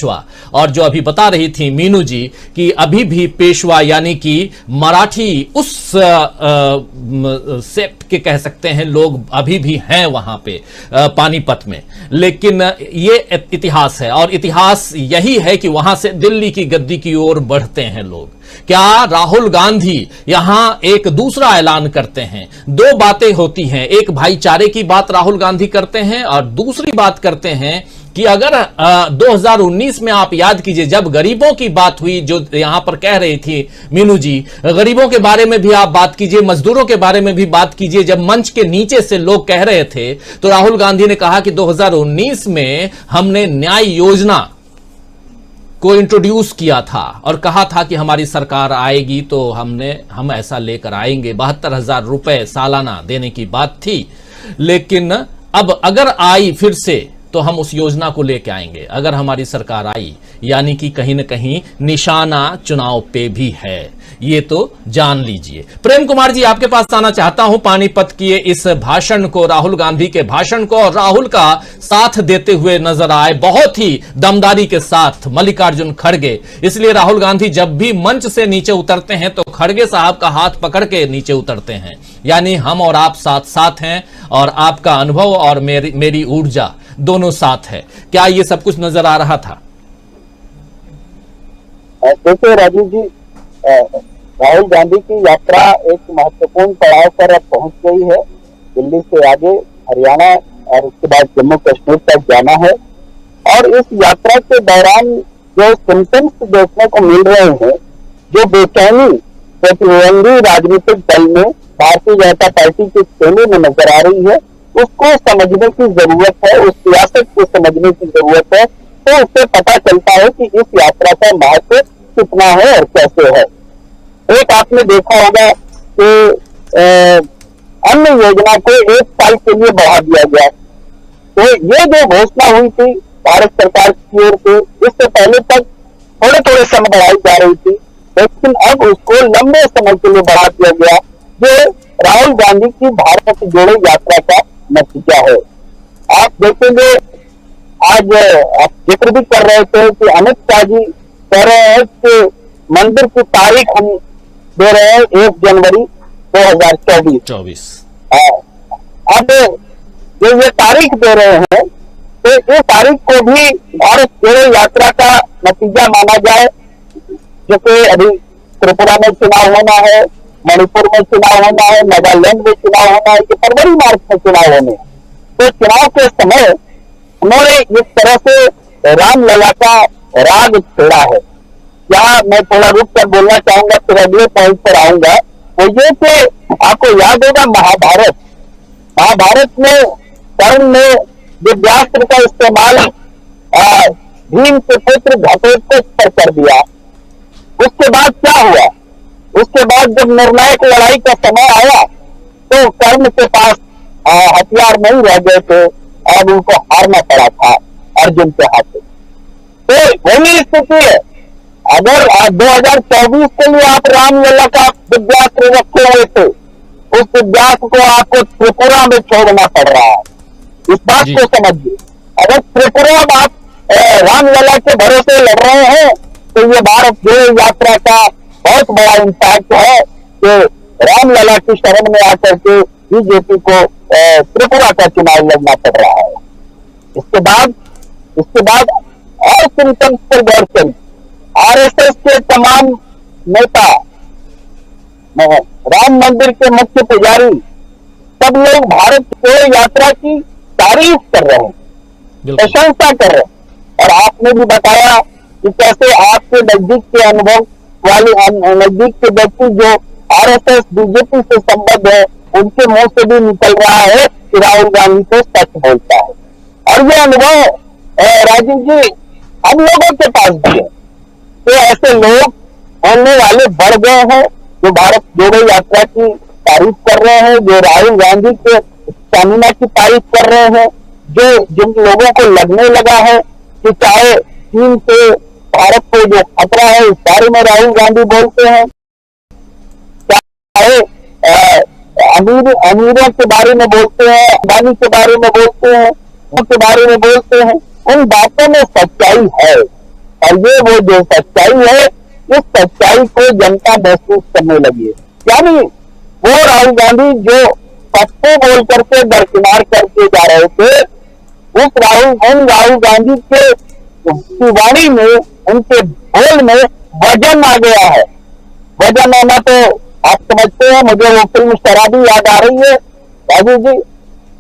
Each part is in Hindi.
पेशवा। और जो अभी बता रही थी मीनू जी कि अभी भी पेशवा यानी कि मराठी उस सेक्ट के कह सकते हैं लोग अभी भी हैं वहां पे पानीपत में। लेकिन ये इतिहास है और इतिहास यही है कि वहां से दिल्ली की गद्दी की ओर बढ़ते हैं लोग। क्या राहुल गांधी यहां एक दूसरा ऐलान करते हैं? दो बातें होती हैं, एक भाईचारे की बात राहुल गांधी करते हैं और दूसरी बात करते हैं कि अगर 2019 में आप याद कीजिए जब गरीबों की बात हुई, जो यहां पर कह रही थी मीनू जी, गरीबों के बारे में भी आप बात कीजिए, मजदूरों के बारे में भी बात कीजिए। जब मंच के नीचे से लोग कह रहे थे तो राहुल गांधी ने कहा कि 2019 में हमने न्याय योजना को इंट्रोड्यूस किया था और कहा था कि हमारी सरकार आएगी तो हम ऐसा लेकर आएंगे। 72,000 रुपए सालाना देने की बात थी, लेकिन अब अगर आई फिर से तो हम उस योजना को लेकर आएंगे अगर हमारी सरकार आई, यानी कि कहीं ना कहीं निशाना चुनाव पे भी है, ये तो जान लीजिए। प्रेम कुमार जी, आपके पास आना चाहता हूं पानीपत की इस भाषण को, राहुल गांधी के भाषण को, और राहुल का साथ देते हुए नजर आए बहुत ही दमदारी के साथ मल्लिकार्जुन खड़गे। इसलिए राहुल गांधी जब भी मंच से नीचे उतरते हैं तो खड़गे साहब का हाथ पकड़ के नीचे उतरते हैं, यानी हम और आप साथ साथ हैं और आपका अनुभव और मेरी ऊर्जा दोनों साथ है। क्या ये सब कुछ नजर आ रहा था? देखिए राजीव जी, राहुल गांधी की यात्रा एक महत्वपूर्ण पड़ाव पर अब पहुंच गई है। दिल्ली से आगे हरियाणा और उसके बाद जम्मू कश्मीर तक जाना है और इस यात्रा के दौरान जो सिम्टम्स देखने को मिल रहे हैं, जो बेचैनी प्रतिद्वंदी राजनीतिक दल में भारतीय जनता पार्टी के खेमे में नजर आ रही है, उसको समझने की जरूरत है, उस सियासत को समझने की जरूरत है। तो उससे पता चलता है कि इस यात्रा का महत्व कितना है और कैसे है। एक आपने देखा होगा कि अन्न योजना को 1 साल के लिए बढ़ा दिया गया। तो ये जो घोषणा हुई थी भारत सरकार की ओर से, इससे पहले तक थोड़े थोड़े समय बढ़ाई जा रही थी, लेकिन अब उसको लंबे समय के लिए बढ़ा दिया गया, जो राहुल गांधी की भारत जोड़ो यात्रा का नतीजा है। आप देखेंगे, आज आप जिक्र भी कर रहे थे कि अमित शाह जी कह रहे हैं कि मंदिर की तारीख हम दे रहे हैं 1 जनवरी 2024। अब जो ये तारीख दे रहे हैं तो इस तारीख को भी भारत जोड़ो यात्रा का नतीजा माना जाए, जो कि अभी त्रिपुरा में चुनाव होना है, मणिपुर में चुनाव होना है, नागालैंड में चुनाव होना है, कि फरवरी मार्च में चुनाव होने। तो चुनाव के समय उन्होंने इस तरह से रामलला का राग छेड़ा है। क्या मैं थोड़ा रुक कर बोलना चाहूंगा, फिर अगले पॉइंट पर आऊंगा। वो ये कि आपको याद होगा महाभारत में कर्ण ने दिव्यास्त्र का इस्तेमाल भीम के पुत्र घटोत्कच पर कर दिया। उसके बाद क्या हुआ? उसके बाद जब निर्णायक लड़ाई का समय आया तो कर्ण के पास हथियार नहीं रह गए थे और उनको हारना पड़ा था अर्जुन के हाथों। तो वही स्थिति है। अगर 2024 के लिए आप रामलला का दिव्यास्त्र रखे हुए थे, उस दिव्यास्त्र को आपको त्रिपुरा में छोड़ना पड़ रहा है। इस बात को समझिए। अगर त्रिपुरा में आप रामलला के भरोसे लड़ रहे हैं तो ये भारत जोड़ो यात्रा का बहुत बड़ा इम्पैक्ट है कि रामलला की शरण में आकर के बीजेपी को त्रिपुरा का चुनाव लड़ना पड़ रहा है। इसके बाद और सिम्टम्स पर गौर करें। आरएसएस के तमाम नेता, राम मंदिर के मुख्य पुजारी, सब लोग भारत जोड़ो यात्रा की तारीफ कर रहे हैं, प्रशंसा कर रहे हैं। और आपने भी बताया कि कैसे आपके नजदीक के अनुभव वाले नजदीक के व्यक्ति जो आरएसएस बीजेपी से संबद्ध है, उनके मुंह से भी निकल रहा है कि राहुल गांधी तो सच बोलता है। और ये अनुभव राजीव जी हम लोगों के पास भी है। तो ऐसे लोग बोलने वाले बढ़ गए हैं जो भारत जोड़ो यात्रा की तारीफ कर रहे हैं, जो राहुल गांधी के स्टैमिना की तारीफ कर रहे हैं, जो जिन लोगों को लगने लगा है कि चाहे चीन से भारत को जो खतरा है इस बारे में राहुल गांधी बोलते हैं, चाहे अमीरों के बारे में बोलते हैं, अंबानी के बारे में बोलते हैं, उनके बारे में बोलते हैं, उन बातों में सच्चाई है। और ये वो जो सच्चाई है, इस सच्चाई को जनता महसूस करने लगी है। यानी वो राहुल गांधी जो पत्ते बोल करके दरकिनार करके जा रहे थे, उस राहुल गांधी के वाणी में, उनके बोल में वजन आ गया है। वजन आना तो आप समझते हैं, मुझे वो फिल्म शराबी याद आ रही है राजू जी,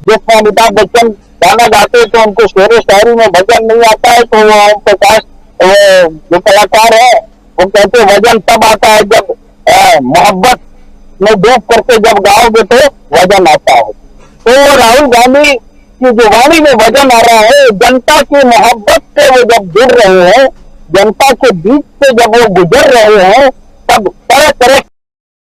जिसमें अमिताभ बच्चन गाना गाते तो उनको शेर शायरी में वजन नहीं आता है, तो वो ओम प्रकाश जो कलाकार है वो कहते वजन तब आता है जब मोहब्बत में डूब करके जब गाओगे तो वजन आता है। तो राहुल गांधी की जो वाणी में वजन आ रहा है, जनता की मोहब्बत से वो जब जुड़ रहे हैं, जनता के बीच से जब वो गुजर रहे हैं, तब तरह तरह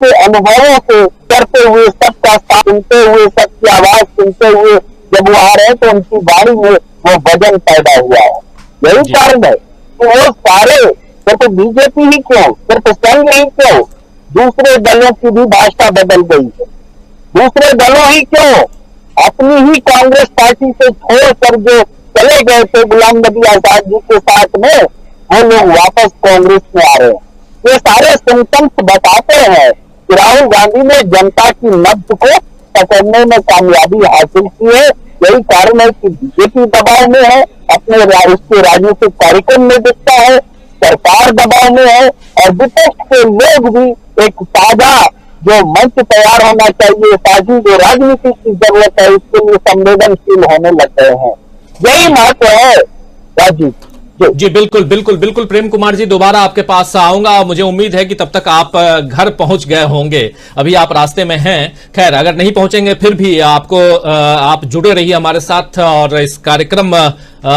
के अनुभवों से करते हुए, सबका साथ सुनते हुए, सबकी आवाज सुनते हुए जब वो आ रहे हैं, तो उनकी वाणी में वो वजन पैदा हुआ है। यही कारण है कि वो सारे, सिर्फ बीजेपी ही क्यों, सिर्फ संघ ही क्यों, दूसरे दलों की भी भाषा बदल गई है। दूसरे दलों ही क्यों, अपनी ही कांग्रेस पार्टी से छोड़कर जो चले गए थे गुलाम नबी आजाद जी के साथ में, वो लोग वापस कांग्रेस में आ रहे हैं। ये सारे सिम्टम्स बताते हैं कि राहुल गांधी ने जनता की नब्ज को पकड़ने में कामयाबी हासिल की है। यही कारण है कि बीजेपी दबाव में है, अपने उसके राजनीतिक कार्यक्रम में दिखता है, सरकार दबाव में है, और विपक्ष के लोग भी एक साझा जो मंच तैयार होना चाहिए, साझी जो राजनीति की जरूरत है, उसके लिए संवेदनशील होने लग गए हैं। यही महत्व है राजीव जी। बिल्कुल बिल्कुल बिल्कुल प्रेम कुमार जी, दोबारा आपके पास आऊंगा। मुझे उम्मीद है कि तब तक आप घर पहुंच गए होंगे, अभी आप रास्ते में हैं। खैर, अगर नहीं पहुंचेंगे फिर भी आप जुड़े रहिए हमारे साथ और इस कार्यक्रम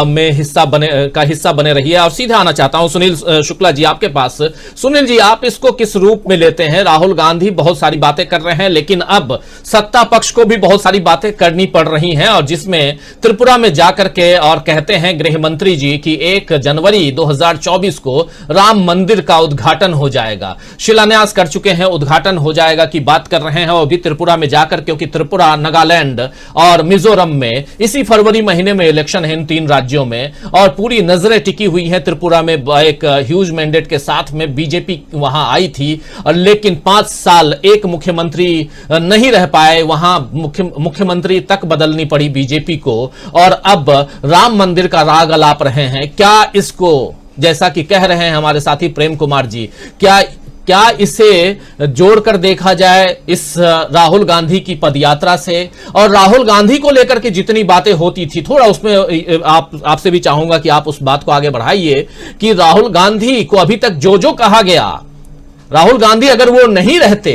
में हिस्सा बने रहिए। और सीधे आना चाहता हूं सुनील शुक्ला जी आपके पास। सुनील जी, आप इसको किस रूप में लेते हैं? राहुल गांधी बहुत सारी बातें कर रहे हैं, लेकिन अब सत्ता पक्ष को भी बहुत सारी बातें करनी पड़ रही हैं, और जिसमें त्रिपुरा में जाकर के और कहते हैं गृह मंत्री जी कि 1 जनवरी 2024 को राम मंदिर का उद्घाटन हो जाएगा, शिलान्यास कर चुके हैं, उद्घाटन हो जाएगा की बात कर रहे हैं। और भी त्रिपुरा में जाकर, क्योंकि त्रिपुरा, नागालैंड और मिजोरम में इसी फरवरी महीने में इलेक्शन है इन 3 राज्यों में, और पूरी नजरें टिकी हुई हैं त्रिपुरा में। एक ह्यूज मैंडेट के साथ में बीजेपी वहां आई थी, और लेकिन 5 साल एक मुख्यमंत्री नहीं रह पाए, वहां मुख्यमंत्री तक बदलनी पड़ी बीजेपी को, और अब राम मंदिर का राग अलाप रहे हैं। क्या इसको, जैसा कि कह रहे हैं हमारे साथी प्रेम कुमार जी, क्या इसे जोड़कर देखा जाए इस राहुल गांधी की पदयात्रा से? और राहुल गांधी को लेकर के जितनी बातें होती थी, थोड़ा उसमें आपसे भी चाहूंगा कि आप उस बात को आगे बढ़ाइए कि राहुल गांधी को अभी तक जो जो कहा गया, राहुल गांधी अगर वो नहीं रहते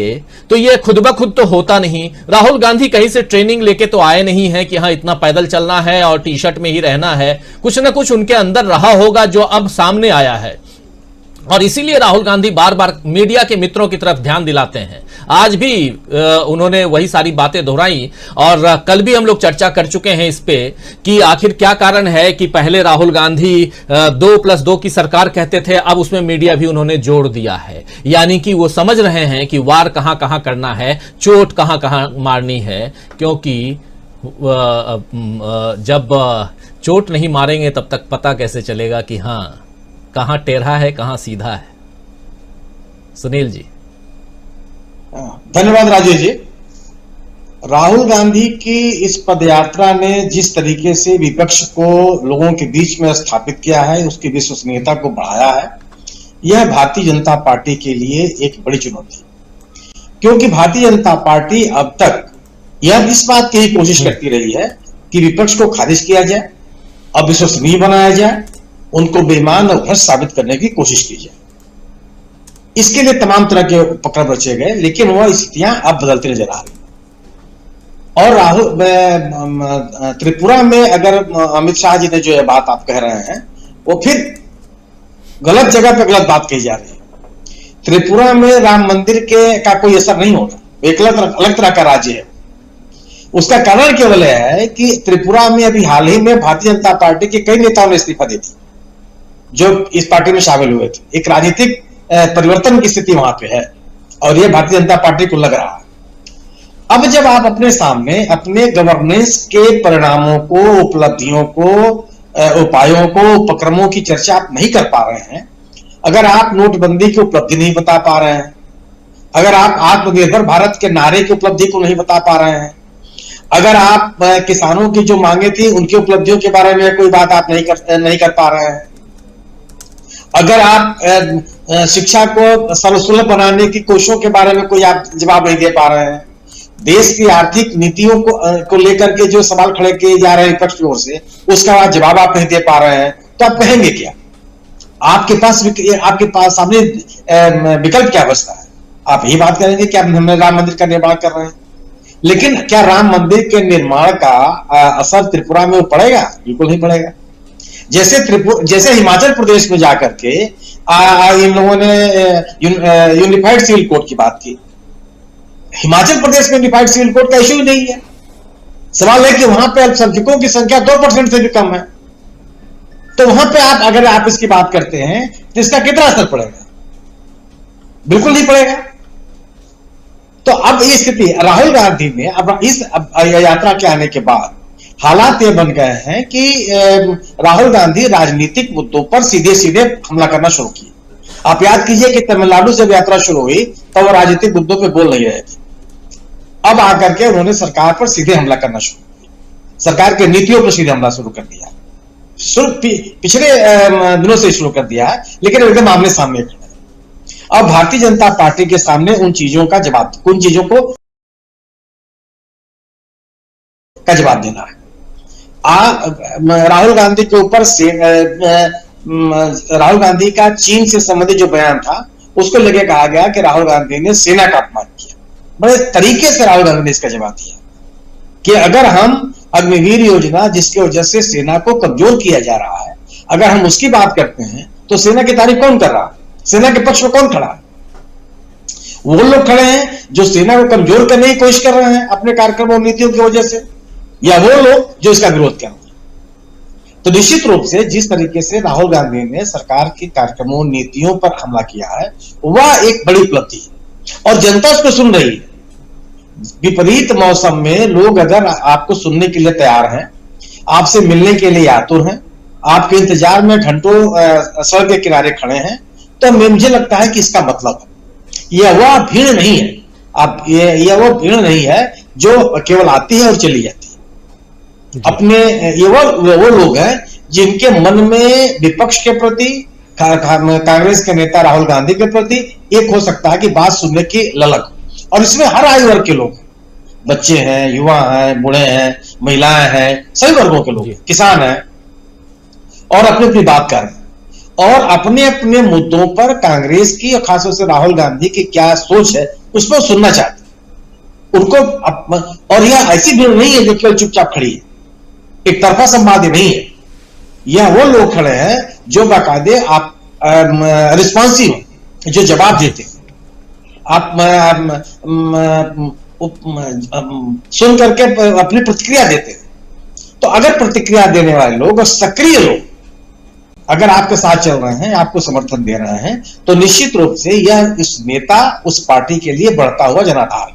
तो ये खुद ब खुद तो होता नहीं। राहुल गांधी कहीं से ट्रेनिंग लेके तो आए नहीं है कि हाँ इतना पैदल चलना है और टी शर्ट में ही रहना है। कुछ ना कुछ उनके अंदर रहा होगा जो अब सामने आया है, और इसीलिए राहुल गांधी बार बार मीडिया के मित्रों की तरफ ध्यान दिलाते हैं। आज भी उन्होंने वही सारी बातें दोहराई, और कल भी हम लोग चर्चा कर चुके हैं इस पे कि आखिर क्या कारण है कि पहले राहुल गांधी 2+2 की सरकार कहते थे, अब उसमें मीडिया भी उन्होंने जोड़ दिया है। यानी कि वो समझ रहे हैं कि वार कहां कहां करना है, चोट कहां कहां मारनी है, क्योंकि जब चोट नहीं मारेंगे तब तक पता कैसे चलेगा कि हाँ कहां टेढ़ा है कहां सीधा है। सुनील जी। धन्यवाद राजेश जी। राहुल गांधी की इस पदयात्रा ने जिस तरीके से विपक्ष को लोगों के बीच में स्थापित किया है, उसकी विश्वसनीयता को बढ़ाया है, यह भारतीय जनता पार्टी के लिए एक बड़ी चुनौती, क्योंकि भारतीय जनता पार्टी अब तक यह इस बात की ही कोशिश करती रही है कि विपक्ष को खारिज किया जाए, अविश्वसनीय बनाया जाए, उनको बेईमान और भ्रष्ट साबित करने की कोशिश की जाए। इसके लिए तमाम तरह के उपक्रम रचे गए, लेकिन वह स्थितियां अब बदलती नजर आ रही। और राहुल त्रिपुरा में अगर अमित शाह जी ने जो बात आप कह रहे हैं, वो फिर गलत जगह पे गलत बात कही जा रही है। त्रिपुरा में राम मंदिर का कोई असर नहीं होगा, एक अलग तरह का राज्य है। उसका कारण केवल है कि त्रिपुरा में अभी हाल ही में भारतीय जनता पार्टी के कई नेताओं ने इस्तीफा दे दी जो इस पार्टी में शामिल हुए थे। एक राजनीतिक परिवर्तन की स्थिति वहां पे है, और यह भारतीय जनता पार्टी को लग रहा है। अब जब आप अपने सामने अपने गवर्नेंस के परिणामों को, उपलब्धियों को उपायों को, उपक्रमों की चर्चा आप नहीं कर पा रहे हैं, अगर आप नोटबंदी की उपलब्धि नहीं बता पा रहे हैं, अगर आप आत्मनिर्भर भारत के नारे की उपलब्धि को नहीं बता पा रहे हैं, अगर आप किसानों की जो मांगे थी उनकी उपलब्धियों के बारे में कोई बात आप नहीं कर पा रहे हैं, अगर आप शिक्षा को सर्वसुलभ बनाने की कोशिशों के बारे में कोई आप जवाब नहीं दे पा रहे हैं, देश की आर्थिक नीतियों को लेकर के जो सवाल खड़े किए जा रहे हैं विपक्ष की ओर से, उसका जवाब आप नहीं दे पा रहे हैं, तो आप कहेंगे क्या? आपके पास सामने विकल्प क्या बचता है? आप यही बात करेंगे कि हम राम मंदिर का निर्माण कर रहे हैं, लेकिन क्या राम मंदिर के निर्माण का असर त्रिपुरा में पड़ेगा? बिल्कुल नहीं पड़ेगा। जैसे हिमाचल प्रदेश में जाकर के इन लोगों ने यूनिफाइड सिविल कोड की बात की, हिमाचल प्रदेश में यूनिफाइड सिविल कोड का इश्यू ही नहीं है। सवाल है कि वहां पे अल्पसंख्यकों की संख्या 2% से भी कम है, तो वहां पे अगर आप इसकी बात करते हैं तो इसका कितना असर पड़ेगा? बिल्कुल नहीं पड़ेगा। तो अब ये स्थिति राहुल गांधी ने अब इस यात्रा के आने के बाद हालात ये बन गए हैं कि राहुल गांधी राजनीतिक मुद्दों पर सीधे सीधे हमला करना शुरू किया। आप याद कीजिए कि तमिलनाडु जब यात्रा शुरू हुई तब वो राजनीतिक मुद्दों पे बोल नहीं रहे थे, अब आकर के उन्होंने सरकार पर सीधे हमला करना शुरू किया, सरकार के नीतियों पर सीधे हमला शुरू कर दिया। पिछले दिनों से शुरू कर दिया है, लेकिन एकदम आमने सामने खड़ा है। अब भारतीय जनता पार्टी के सामने उन चीजों का जवाब देना है। राहुल गांधी के ऊपर से राहुल गांधी का चीन से संबंधित जो बयान था उसको लेके कहा गया कि राहुल गांधी ने सेना का अपमान किया। बड़े तरीके से राहुल गांधी ने इसका जवाब दिया कि अगर हम अग्निवीर योजना, जिसकी वजह से सेना को कमजोर किया जा रहा है, अगर हम उसकी बात करते हैं तो सेना की तारीफ कौन कर रहा है? सेना के पक्ष में कौन खड़ा है? वो लोग खड़े हैं जो सेना को कमजोर करने की कोशिश कर रहे हैं अपने कार्यक्रमों और नीतियों की वजह से, या वो लोग जो इसका विरोध कर रहे हैं। तो निश्चित रूप से जिस तरीके से राहुल गांधी ने सरकार के कार्यक्रमों नीतियों पर हमला किया है वह एक बड़ी उपलब्धि है और जनता उसको सुन रही है। विपरीत मौसम में लोग अगर आपको सुनने के लिए तैयार हैं, आपसे मिलने के लिए आतुर हैं, आपके इंतजार में घंटों सड़क के किनारे खड़े हैं, तो मुझे लगता है कि इसका मतलब है यह वह भीड़ नहीं है। यह वो भीड़ नहीं है जो केवल आती है और चली जाती है। अपने ये वो लोग हैं जिनके मन में विपक्ष के प्रति, कांग्रेस के नेता राहुल गांधी के प्रति एक हो सकता है कि बात सुनने की ललक, और इसमें हर आयु वर्ग के लोग, बच्चे हैं, युवा हैं, बूढ़े हैं, महिलाएं हैं, सभी वर्गों के लोग, किसान हैं, और अपनी अपनी बात कर रहे हैं और अपने अपने मुद्दों पर कांग्रेस की और खासतौर से राहुल गांधी की क्या सोच है उस पर सुनना चाहते हैं उनको। और यह ऐसी भीड़ नहीं है जो केवल चुपचाप खड़ी है, एक तरफा संवाद नहीं है। यह वो लोग खड़े हैं जो बाकायदे आप रिस्पॉन्सिव, जो जवाब देते हैं, आप सुन करके अपनी प्रतिक्रिया देते हैं। तो अगर प्रतिक्रिया देने वाले लोग और सक्रिय लोग अगर आपके साथ चल रहे हैं, आपको समर्थन दे रहे हैं, तो निश्चित रूप से यह इस नेता, उस पार्टी के लिए बढ़ता हुआ जनाधार,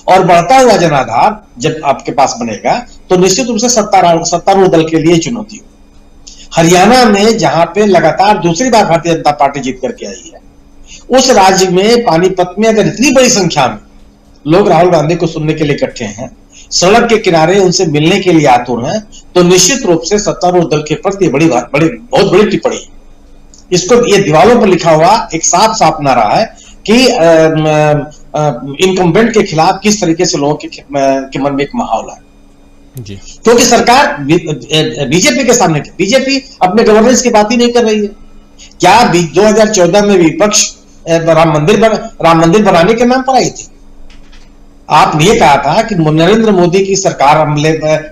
और बढ़ता हुआ जनाधार जब आपके पास बनेगा तो निश्चित रूप से सत्तारूढ़ दल के लिए चुनौती हो। हरियाणा में जहां पे लगातार दूसरी बार भारतीय जनता पार्टी जीत करके आई है, उस राज्य में पानीपत में अगर इतनी बड़ी संख्या में लोग राहुल गांधी को सुनने के लिए इकट्ठे हैं, सड़क के किनारे उनसे मिलने के लिए आतुर हैं, तो निश्चित रूप से सत्तारूढ़ दल के प्रति बहुत बड़ी टिप्पणी। इसको ये दीवारों पर लिखा हुआ एक साफ साफ नारा है कि इनकम्बेंट के खिलाफ किस तरीके से लोगों के मन में एक माहौल है जी। क्योंकि सरकार बीजेपी के सामने, बीजेपी अपने गवर्नेंस की बात ही नहीं कर रही है। क्या 2014 में विपक्ष राम मंदिर बनाने के नाम पर आई थी? आपने ये कहा था कि नरेंद्र मोदी की सरकार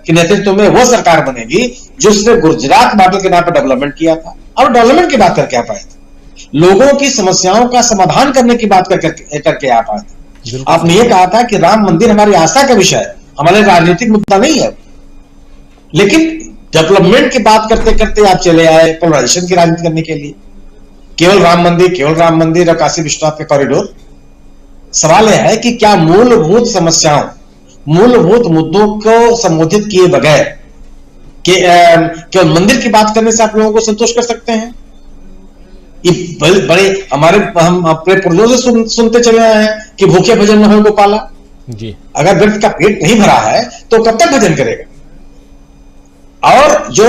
के नेतृत्व में वो सरकार बनेगी जिसने गुजरात मॉडल के नाम पर डेवलपमेंट किया था, और डेवलपमेंट की बात करके आ पाए थे, लोगों की समस्याओं का समाधान करने की बात करके आ पाए थे। आपने ये कहा था कि राम मंदिर हमारी आस्था का विषय है, हमारे राजनीतिक मुद्दा नहीं है। लेकिन डेवलपमेंट की बात करते करते आप चले आए पोलराइजेशन की राजनीति करने के लिए, केवल राम मंदिर और काशी विश्वनाथ के कॉरिडोर। सवाल यह है कि क्या मूलभूत समस्याओं, मूलभूत मुद्दों को संबोधित किए बगैर कि केवल मंदिर की बात करने से आप लोगों को संतोष कर सकते हैं? ये बड़े हम अपने पूर्वजों से सुनते चले आए हैं कि भूखे भजन न हो गोपाला जी। अगर व्यक्ति का पेट नहीं भरा है तो कब तक भजन करेगा? और जो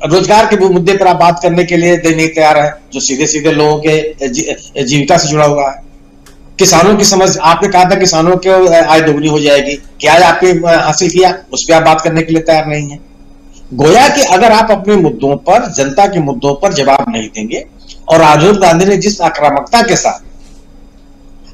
रोजगार के मुद्दे पर आप बात करने के लिए नहीं तैयार है, जो सीधे सीधे लोगों के जीविका से जुड़ा हुआ है। किसानों की समझ, आपने कहा था किसानों की आय दोगुनी हो जाएगी, क्या आपने हासिल किया? उस पर आप बात करने के लिए तैयार नहीं है। गोया कि अगर आप अपने मुद्दों पर, जनता के मुद्दों पर जवाब नहीं देंगे, और राहुल गांधी ने जिस आक्रामकता के साथ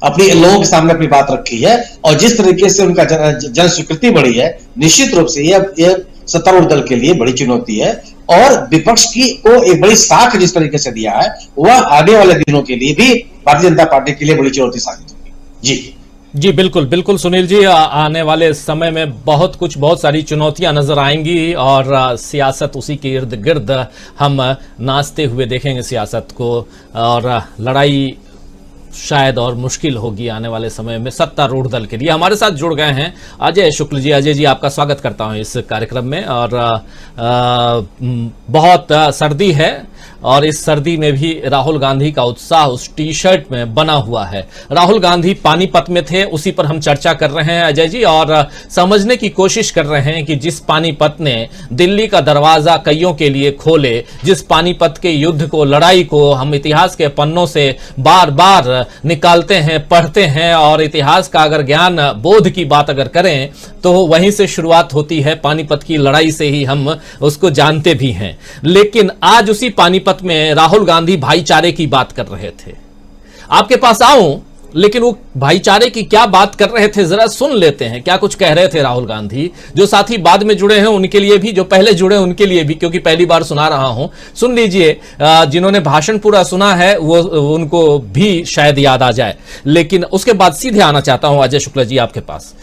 अपनी लोगों के सामने अपनी बात रखी है और जिस तरीके से उनका जन स्वीकृति बढ़ी है, निश्चित रूप से यह सत्तारूढ़ दल के लिए बड़ी चुनौती है। और विपक्ष को एक बड़ी साख जिस तरीके से दिया है, वह आने वाले दिनों के लिए भी भारतीय जनता पार्टी के लिए बड़ी चुनौती साबित होगी। जी बिल्कुल बिल्कुल सुनील जी, आने वाले समय में बहुत सारी चुनौतियां नजर आएंगी और सियासत उसी के इर्द गिर्द हम नाचते हुए देखेंगे सियासत को, और लड़ाई शायद और मुश्किल होगी आने वाले समय में सत्तारूढ़ दल के लिए। हमारे साथ जुड़ गए हैं अजय शुक्ल जी। अजय जी, आपका स्वागत करता हूं इस कार्यक्रम में। और बहुत सर्दी है और इस सर्दी में भी राहुल गांधी का उत्साह उस टी शर्ट में बना हुआ है। राहुल गांधी पानीपत में थे, उसी पर हम चर्चा कर रहे हैं अजय जी, और समझने की कोशिश कर रहे हैं कि जिस पानीपत ने दिल्ली का दरवाजा कईयों के लिए खोले, जिस पानीपत के युद्ध को, लड़ाई को हम इतिहास के पन्नों से बार बार निकालते हैं, पढ़ते हैं, और इतिहास का अगर ज्ञान बोध की बात अगर करें तो वहीं से शुरुआत होती है, पानीपत की लड़ाई से ही हम उसको जानते भी हैं। लेकिन आज उसी पानीपत में राहुल गांधी भाईचारे की बात कर रहे थे। आपके पास आऊं, लेकिन वो भाईचारे की क्या बात कर रहे थे जरा सुन लेते हैं, क्या कुछ कह रहे थे राहुल गांधी। जो साथी बाद में जुड़े हैं उनके लिए भी, जो पहले जुड़े हैं उनके लिए भी, क्योंकि पहली बार सुना रहा हूं, सुन लीजिए। जिन्होंने भाषण पूरा सुना है वो उनको भी शायद याद आ जाए, लेकिन उसके बाद सीधे आना चाहता हूं अजय शुक्ला जी आपके पास।